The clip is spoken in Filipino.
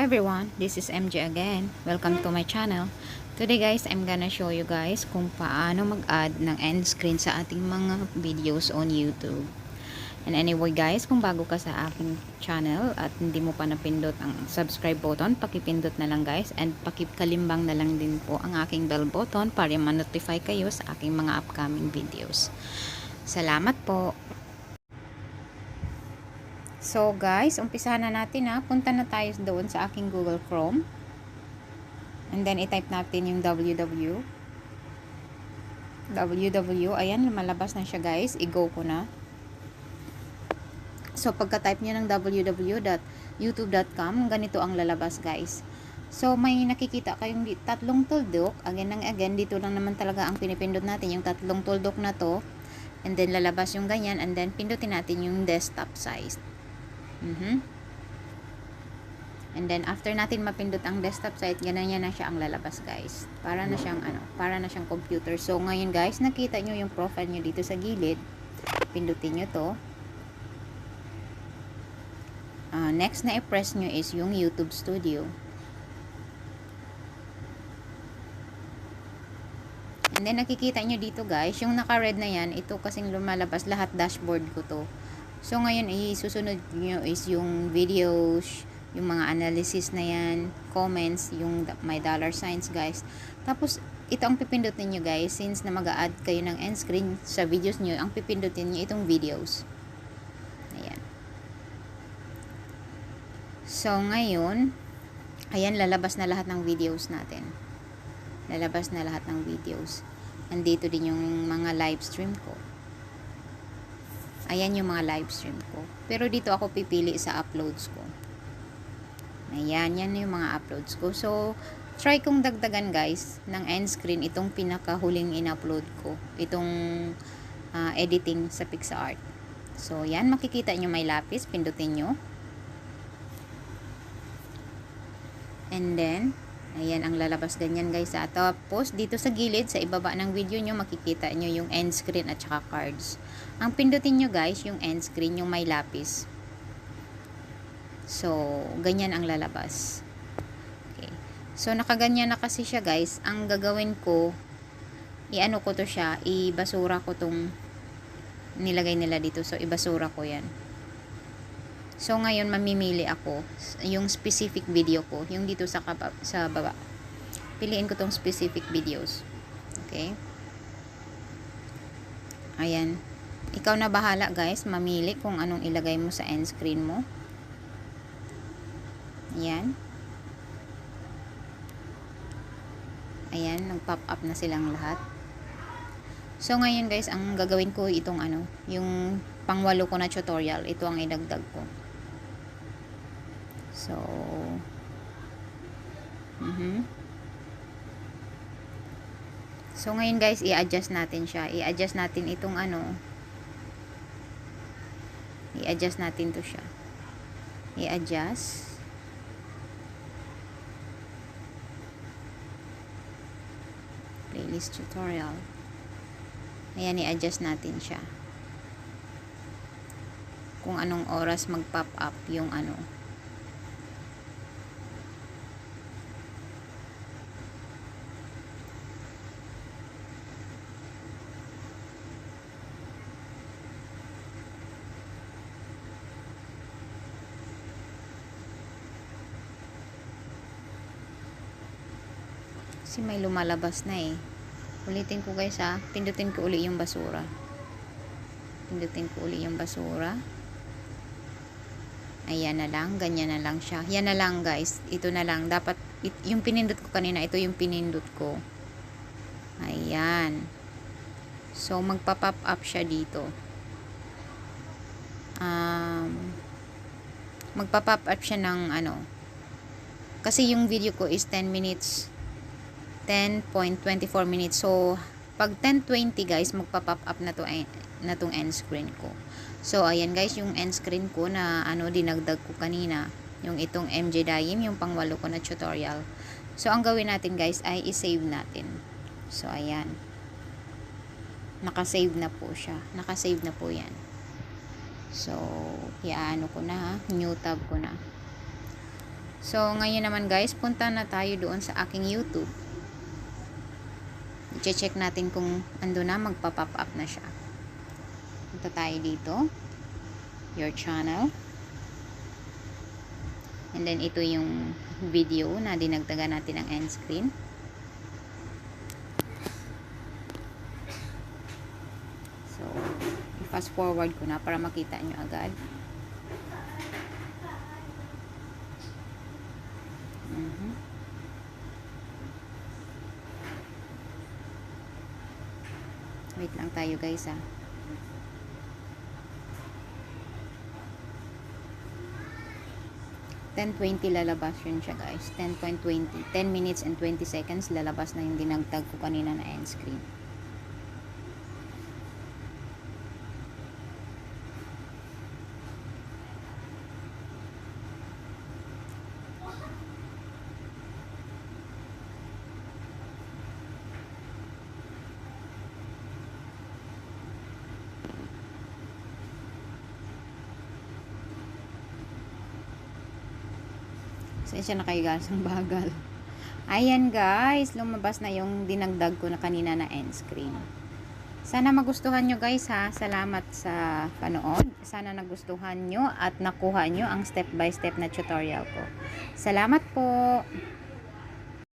everyone, this is MJ again. Welcome to my channel. Today guys, I'm gonna show you guys kung paano mag-add ng end screen sa ating mga videos on YouTube. And anyway guys, kung bago ka sa aking channel at hindi mo pa napindot ang subscribe button, pakipindot na lang guys, and pakikalimbang na lang din po ang aking bell button para ma-notify kayo sa aking mga upcoming videos. Salamat po! So guys, umpisahan na natin ha. Punta na tayo doon sa aking Google Chrome. And then i-type natin yung www. Ayan, lumalabas na siya guys. I-go ko na. So pagka-type niyo ng www.youtube.com, ganito ang lalabas guys. So may nakikita kayong tatlong tuldok. Again and again, dito lang naman talaga ang pinipindot natin, yung tatlong tuldok na to. And then lalabas yung ganyan, and then pindutin natin yung desktop size. And then after natin mapindot ang desktop site, ganyan na siya ang lalabas guys. Para na siyang computer. So ngayon guys, nakita nyo yung profile nyo dito sa gilid. Pindutin nyo to. Next na i-press nyo is yung YouTube Studio. And then nakikita nyo dito guys, yung naka-red na yan, ito kasing lumalabas lahat dashboard ko to. So ngayon susunod nyo is yung videos, yung mga analysis na yan, comments, yung may dollar signs guys. Tapos ito ang pipindutin nyo guys, since na mag-a-add kayo ng end screen sa videos nyo, ang pipindutin nyo itong videos. Ayan. So ngayon, ayan, lalabas na lahat ng videos natin. Lalabas na lahat ng videos. Andito din yung mga live stream ko. Ayan yung mga live stream ko. Pero dito ako pipili sa uploads ko. Ayan, yan yung mga uploads ko. So, try kong dagdagan guys ng end screen itong pinakahuling in-upload ko. Itong editing sa PixArt. So, yan, makikita nyo may lapis. Pindutin nyo. And then, ayan ang lalabas ganyan guys. Tapos, dito sa gilid, sa ibaba ng video nyo, makikita nyo yung end screen at saka cards. Ang pindutin nyo guys, yung end screen, yung may lapis. So, ganyan ang lalabas. Okay. So, nakaganyan na kasi siya guys. Ang gagawin ko, i-ano ko to siya, ibasura ko tong nilagay nila dito. So, ibasura ko yan. So, ngayon mamimili ako yung specific video ko, yung dito sa baba. Piliin ko tong specific videos. Okay? Ayan. Ikaw na bahala guys, mamili kung anong ilagay mo sa end screen mo. Ayan. Ayan, nag-pop up na silang lahat. So, ngayon guys, ang gagawin ko itong yung pangwalo ko na tutorial. Ito ang idagdag ko. So, So, ngayon guys, i-adjust natin siya. I-adjust natin itong i-adjust natin to siya. I-adjust. Playlist tutorial. Ayan, i-adjust natin siya. Kung anong oras mag-pop up yung kasi may lumalabas na eh. Ulitin ko guys ha. Pindutin ko uli yung basura. Pindutin ko uli yung basura. Ayan na lang. Ganyan na lang siya. Yan na lang guys. Ito na lang. Dapat, yung pinindot ko kanina, ito yung pinindot ko. Ayan. So, magpa-pop up siya dito. Magpa-pop up siya ng kasi yung video ko is 10 minutes. 10.24 minutes. So, pag 10:20 guys, magpa-pop up na tong end screen ko. So, ayan guys, yung end screen ko na dinagdag ko kanina. Yung itong MJ Daim, yung pangwalo ko na tutorial. So, ang gawin natin guys ay i-save natin. So, ayan. Naka-save na po siya. Naka-save na po yan. So, ko na, new tab ko na. So, ngayon naman guys, punta na tayo doon sa aking YouTube. I-check natin kung ando na, magpa-pop up na siya. Punta tayo dito. Your channel. And then, ito yung video na dinagdagan natin ng end screen. So, i-fast forward ko na para makita nyo agad. Wait lang tayo guys 10:20 lalabas yun siya guys. 10:20. 10 minutes and 20 seconds lalabas na yung dinagdag ko kanina na end screen. Sensya na kayo guys, ang bagal. Ayan guys, lumabas na yung dinagdag ko na kanina na end screen. Sana magustuhan nyo guys Salamat sa panood. Sana nagustuhan nyo at nakuha nyo ang step by step na tutorial ko. Salamat po.